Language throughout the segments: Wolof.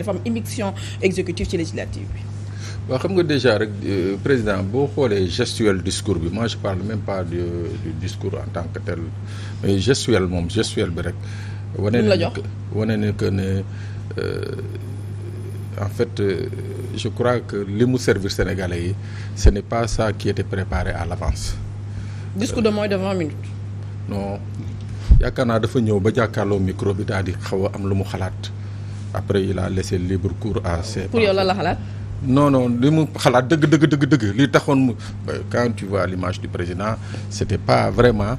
dafa am immixtion exécutive ci législative bi. waaw xam nga déjà rek président boo xoolee gestuel discours bi moi je parle même pas du discours en tant que tel mais gestuel bi rek. wane ne que ne en fait je crois que li mu servir Sénégalais yi ce n'est pas ça qui était préparé à l'avance. discours de moins de 20 minutes. non yaakaar naa dafa ñëw ba jàkkaarloo micro bi daal di xaw a am lu mu xalaat après il a laissé libre cours à ses. pour yow la xalaat. non li mu xalaat dëgg li taxoon mu quand tu vois l'image du président c'était pas vraiment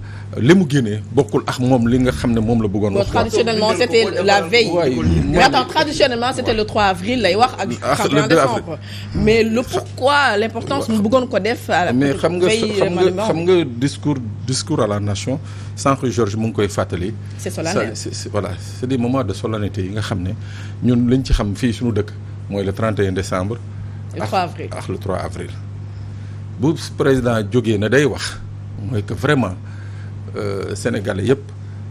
li mu génnee bokkul ak moom li nga xam ne moom la bëggoon wax. traditionnellement c'était la veille. mais attends traditionnellement c'était le 3 avril lay wax ak 31 décembre. mais le pourquoi l'importance mu bëggoon ko def. mais xam nga discours à la nation sànq Georges mu ngi koy fàttali. c'est solennel c'est des moments de solennité yi nga xam ne ñun liñ ci xam fii suñu dëkk mooy le 31 décembre. le 3 avril ak le 3 avril. bu président jógee na day wax mooy que vraiment sénégalais yëpp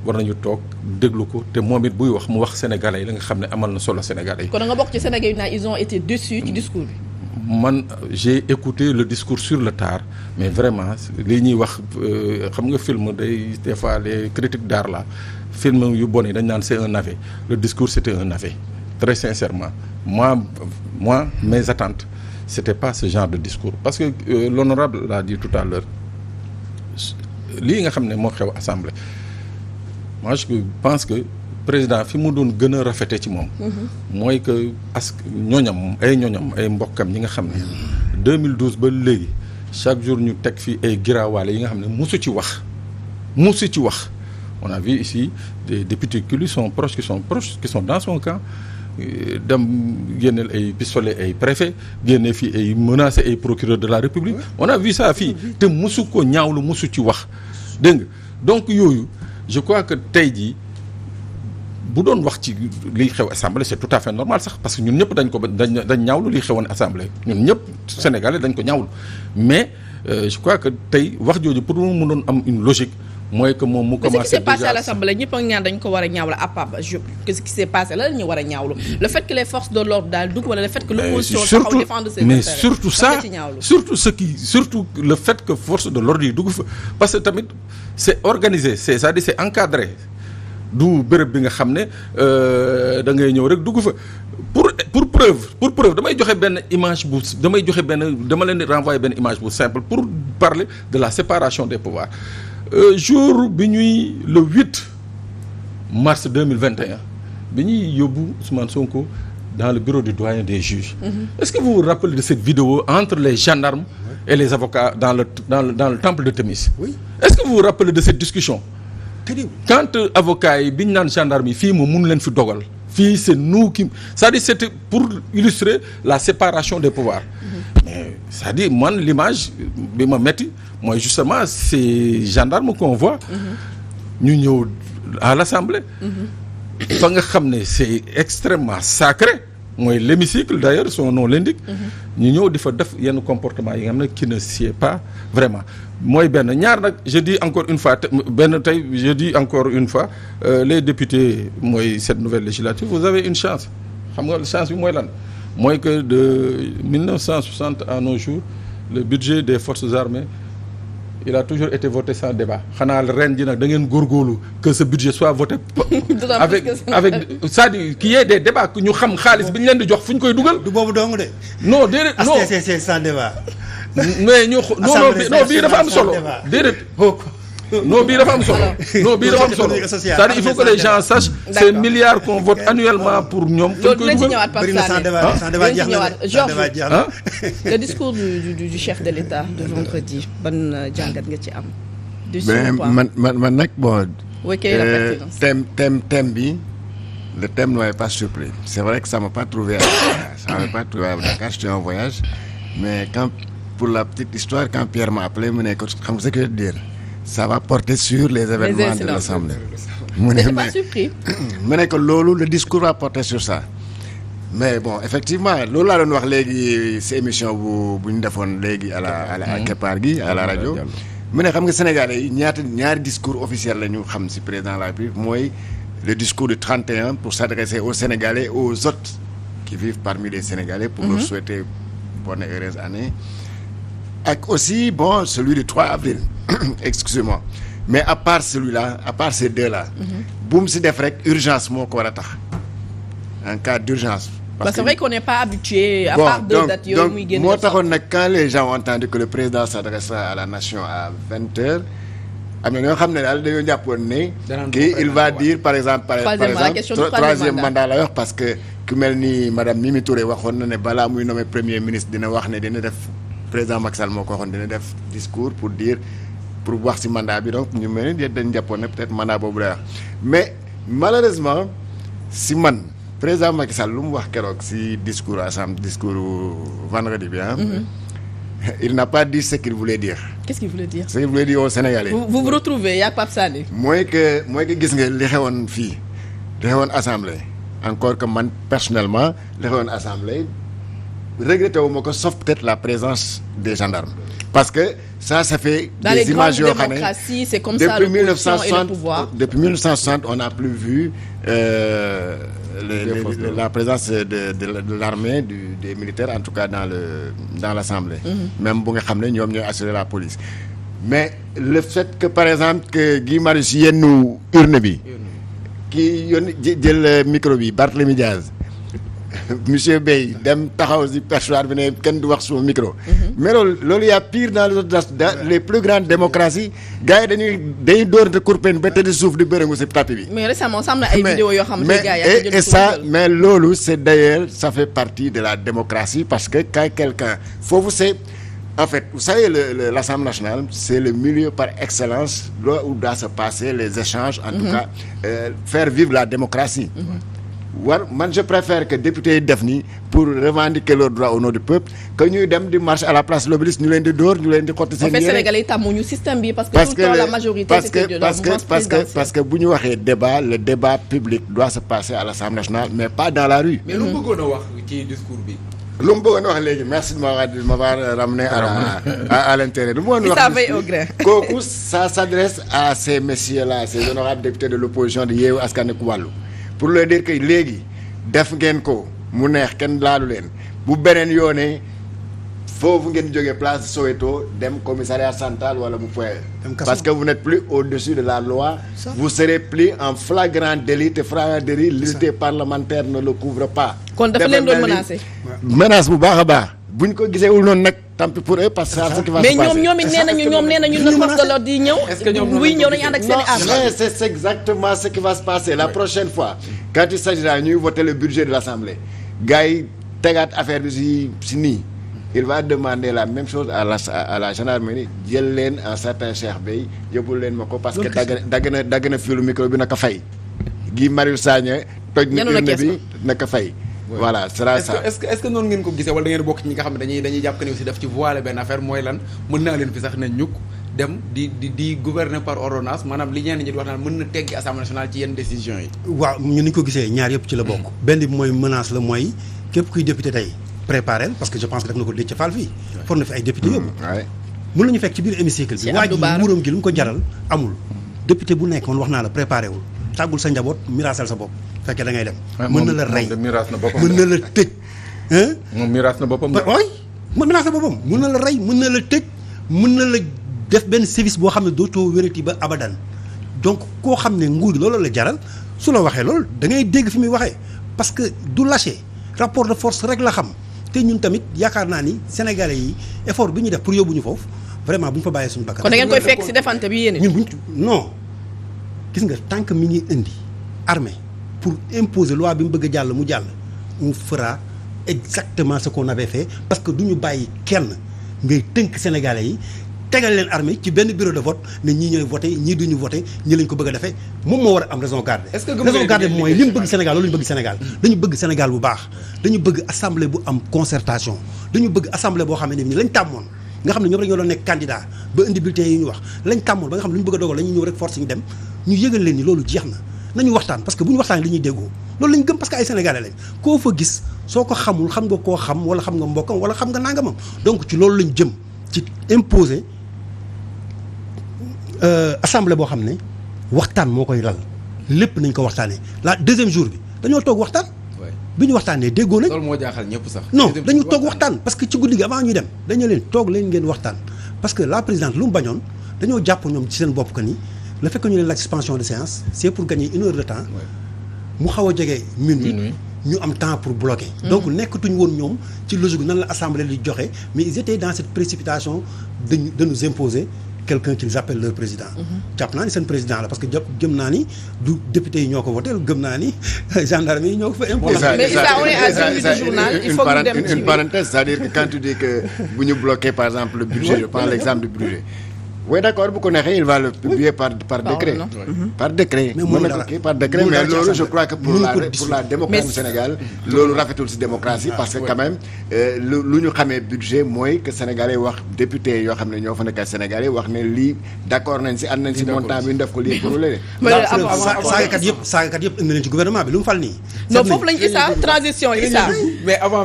war nañu toog déglu ko te moom it buy wax mu wax sénégalais yi la nga xam ne amal na solo sénégalais yi. kon nga bokk ci Sénégal yi naan ils ont été déçus ci discours bi. man j'ai écouté le discours sur le tard mais vraiment li ñuy wax xam nga film des fois les critiques d'art là film yu bon yi dañ naan c'est un navet le discours c'était un navet très sincèrement moi mes attentes c'était pas ce genre de discours parce que l'honorable l'a dit tout à l'heure lii nga xam ne moo xew assemblée moi je pense que président fi mu doon gën a rafete ci moom mooy que ñooñam ay mbokkam ñi nga xam ne 2012 ba léegi chaque jour ñu teg fi ay giraawaale yi nga xam ne musu ci wax on a vu ici des députés qui lui sont proches qui sont dans son camp dem génneel ay pistolet ay préfet génne fii ay menacé ay procureur de la République on a vu ça fii te musu ko ñaawlu musu ci wax dégg nga donc yooyu je crois que tey jii bu doon wax ci liy xew assemblée c'est tout à fait normal sax parce que ñun ñëpp dañ ñaawlu liy xewoon assemblée ñun ñëpp sénégalais dañ ko ñaawlu mais je crois que tey wax jooju pour mu doon am une logique mooy que moom mu commencé mais ce qui s'est passé à l'Assemblée ñëpp a ñaan dañ ko war a ñaawlu à part ce qui s'est passé la ñu war a ñaawlu le fait que les forces de l'ordre daal dugg wala le fait que l'opposition taxaw défendre ses intérêts mais surtout le fait que force de l'ordre yi dugg fa parce que tamit c'est organisé c'est-à-dire c'est encadré du béréb bi nga xam ne da ngay ñëw rek dugg fa pour preuve dama leen di renvoyer benn image bu simple pour parler de la séparation des pouvoirs jour bi ñuy le 8 mars 2021 bi ñuy yóbbu Ousmane Sonko dans le bureau du doyen des juges. Est-ce que vous vous rappelez de cette vidéo entre les gendarmes et les avocats dans le temple de Thémis? Oui. Est-ce que vous vous rappelez de cette discussion? Quand avocats yi bi ñu naan gendarme yi fii moom mënu leen fi dogal fii c'est nous qui c'est-à-dire c'était pour illustrer la séparation des pouvoirs. Mais c'est-à-dire man l'image bi ma metti mooy justement ces gendarmes qu'on voit ñu ñëw à l'Assemblée fa nga xam ne c'est extrêmement sacré mooy l'hémicycle d'ailleurs son nom l'indique ñu ñëw di fa def yenn comportement yi nga xam ne qui ne sied pas vraiment mooy benn ñaar nag je dis encore une fois les députés mooy cette nouvelle législature vous avez une chance xam nga chance bi mooy lan mooy que de 1960 à nos jours le budget des forces armées il a toujours été voté sans débat xanaa ren ji nag da ngeen góorgóorlu que ce budget soit voté avec c'est-à-dire qu'il y ait des débats que ñu xam xaalis bi ñu leen di jox fu ñu koy dugal. du boobu dong de. non déedéet non HCCT sans débat. mais non bii dafa am solo déedéet. non bii dafa am solo c'est-à-dire il faut que les gens sachent ces milliards qu'on vote annuellement pour ñoom. loolu dinañ ci ñëwaat Pape Sané Georges le discours du chef de l'État de vendredi ban jàngat nga ci am. man nag bon. thème bi le thème ne m'avait pas surpris c'est vrai que ça m'a pas trouvé à Dakar j'étais en voyage mais pour la petite histoire quand Pierre m'a appelé mu ne ko xam nga ce que je veux dire. Ça va porter sur les événements de l'Assemblée. Mais t'es pas surpris. mu ne ko loolu le discours va porter sur ça mais bon effectivement loolu laa doon wax léegi ci émission bu ñu defoon léegi à la Keppaar gi à la rajo mu ne xam nga Sénégalais yi ñaari discours officiel la ñu xam ci président de la République mooy le discours du 31 pour s'adresser aux Sénégalais aux autres qui vivent parmi les Sénégalais pour leur souhaiter bonne et heureuse année. Ak aussi, bon, celui du 3 avril, excusez-moi. Mais à part celui-là, à part ces deux-là, boum si def rek urgence moo ko war a tax en cas d'urgence. C'est vrai qu'on n'est pas habitué à part deux dates yooyu muy génn. Moo taxoon nag quand les gens ont entendu que le président s'adressera à la nation à 20h, am na ñoo xam ne daal dañoo jàppoon ne kii il va dire par exemple troisième mandat la wax parce que ku mel ni madame Mimi Touré waxoon na ne balaa muy nommer premier ministre dina wax ne dina def président Macky Sall moo ko waxoon dina def discours pour wax ci mandat bi, donc ñu mel ni dañ jàppoon ne peut-être mandat boobu lay wax. Mais malheureusement si man président Macky Sall lu mu wax keroog ci discours vendredi bi il n'a pas dit ce qu'il voulait dire. Qu'est-ce qu'il voulait dire? Ce qu'il voulait dire aux Sénégalais. Vous retrouvez yaa Pape Sané. mooy que gis nga li xewoon fii li xewoon assemblée encore que man personnellement li xewoon assemblée regretté wu ma ko sauf peut-être la présence des gendarmes parce que ça fait dans des images yoo xam ne c'est comme ça l'opposition et le pouvoir. Depuis 1960 on n'a plus vu la présence de l'armée des militaires en tout cas dans l'assemblée. Même bu nga xam ne ñoom ñooy assurer la police. Mais le fait que par exemple que Guy Marius yennu urne bi kii yónni jël micro bi Barthélémy Diaz monsieur Bey dem taxaw si perchoir bi ne kenn du wax suma micro. Mais loolu y a pire dans les plus grandes démocraties gars yi dañuy dóorante kurpen ba tëdd suuf di bërëngu si tapis bi. Mais récemment am na ay vidéos yoo xam ne gars yi et ça mais loolu c'est d'ailleurs ça fait partie de la démocratie parce que quand quelqu'un foofu c'est en fait vous savez l'Assemblée nationale c'est le milieu par excellence là où doit se passer les échanges en tout cas faire vivre la démocratie. Man je préfère que députés yi def nii pour revendiquer leurs droits au nom du peuple que ñuy dem di marche à la place de l'Obélisque ñu leen di dóor ñu leen di xotti seen yére. Sénégalais yi tàmmuñu système bi parce que tout le temps la majorité c'était de la mouvance présidentielle. parce que bu ñu waxee débat le débat public doit se passer à l'Assemblée nationale mais pas dans la rue. Mais lu mu bëggoon a wax ci discours bi. Lu mu bëggoon a wax léegi merci de m'avoir ramené à l'intérieur. Lu mu bëggoon a wax kooku ça s'adresse à ces messieurs-là ces honorables députés de l'opposition de Yewwi Askan Wi Wallu pour leur dire que léegi def ngeen ko mu neex kenn laalu leen bu beneen yoonee foofu ngeen jógee place Soweto dem commissariat central wala bu Point parce que vous n'êtes plus au-dessus de la loi. Vous serez pris en flagrant délit te flagrant délit l'unité parlementaire ne le couvre pas. kon dafa leen doon menacé. menace bu baax a baax buñ ko gisee wul noonu nag tant pis pour eux parce que c'est ce qui va se passer. Mais ñoom nee nañu na force de l'ordre di ñëw. Est-ce que ñoom buy ñëw nañu ànd ak seen i armes. Mais c'est exactement ce qui va se passer la prochaine fois quand il s'agira ñuy voter le budget de l'Assemblée gars yi tegaat affaire bi si nii il va demander la même chose à la gendarmerie jël leen un certain Cheikh Bey yóbbul leen ma ko parce que dagg na filu micro bi naka fay Guy Marius Sagna toj na urne bi naka fay. Voilà sera ça. Est-ce que noonu ngeen ko gisee wala da ngeen bokk ci ñi nga xam ne dañuy jàpp que ni aussi daf ci voiler benn affaire mooy lan mën naa leen fi sax ne ñukk dem di gouverner par ordonnance maanaam li ñenn ñi di wax naan mën na teggi Assemblée nationale ci yenn décisions yi. waaw ñun ni ko gisee ñaar yëpp ci la bokk. benn bi mooy menace la mooy képp kuy député tey préparé parce que je pense que def na ko Déthié Fall fii. for na fi ay député yóbbu. mën nañu fekk ci biir hémicycle bi. waa ji nguuram gi lu mu ko jaral amul. député bu nekk man wax naa la préparé wul tàggul sa njaboot miraasal sa bopp fekkee da ngay dem. mën na la rey mën na la tëj. moom miraas na boppam. waay miraas na boppam mën na la rey mën na la tëj mën na la def benn service boo xam ne dootoo wérati ba abadan donc koo xam ne nguur loolu la jaral su la waxee loolu da ngay dégg fi muy waxee parce que du lâcher rapport de force rek la xam te ñun tamit yaakaar naa ni sénégalais yi effort bi ñu def pour yóbbu ñu foofu vraiment bu ñu fa bàyyee suñu bakkan. kon da ngeen koy fekk ci defante bi yéen ñun non gis nga tant que mi ngi indi armée pour imposer loi bi mu bëgg a jàll mu jàll on fera exactement ce qu'on avait fait parce que du ñu bàyyi kenn ngay tënk sénégalais yi tegal leen armée ci benn bureau de vote ne ñii ñooy voté ñii duñu voté ñii lañ ko bëgg a defee moom moo war a am raison garder. Est-ce que raison garder mooy li mu bëgg Sénégal loolu ñu bëgg Sénégal dañu bëgg Sénégal bu baax dañu bëgg assemblée bu am concertation dañu bëgg assemblée boo xam ne ni lañ tàmmoon nga xam ne ñoom rek ñoo doon nekk candidat ba indi bulletin yi ñu wax lañ tàmmoon ba nga xam ne lu ñu bëgg a dogal la ñuy ñëw rek force ñu dem ñu yëgal leen ni loolu jeex na nañu waxtaan parce que bu ñu waxtaan li ñuy déggoo loolu lañ gëm parce que ay sénégalais lañ koo fa gis soo ko xamul xam nga koo xam wala xam nga mbokkam wala xam nga nangamam donc ci loolu lañ jëm ci imposer assemblée boo xam ne waxtaan moo koy lal lépp nañ ko waxtaanee la deuxième jour bi dañoo toog waxtaan bi ñu waxtaanee déggoo nañ. loolu moo jaaxal ñëpp sax. non dañu toog waxtaan parce que ci guddi gi avant ñuy dem dañu leen toog leen ngeen waxtaan parce que la présidente lu mu bañoon dañoo jàpp ñoom ci seen bopp que ni le fait que ñu leen laaj suspension de séance c'est pour gagner 1 heure de temps mu xaw a jege minuit ñu am temps pour bloquer. donc nekkatuñ woon ñoom ci logique nan la assemblée di joxe mais ils étaient dans cette précipitation de nous imposer quelqu'un qu'ils appellent leur président. jàpp naa ni seen président la parce que gëm naa ni du député yi ñoo ko voté gëm naa ni gendarme yi ñoo ko fa imposé. mais Issa on est à 10 minutes du journal il faut que ñu dem ci une parenthèse c'est-à-dire que quand tu dis que bu ñu bloqué par exemple le budget je prends l'exemple du budget. oui d'accord bu ko neexee il va le publier par décret. par décret. mais mën na ko kii par décret mais loolu je crois que pour la démocratie du Sénégal. loolu rafetul ci démocratie parce que quand même lu ñu xamee budget mooy que sénégalais wax député yoo xam ne ñoo fa nekkal sénégalais wax ne lii d'accord nañ ci ànd nañ ci montant bi ñu def ko lii pour léegi. saagakat yëpp indi nañ ci gouvernement bi lu mu fal nii. non foofu lañ Issa transition Issa. mais avant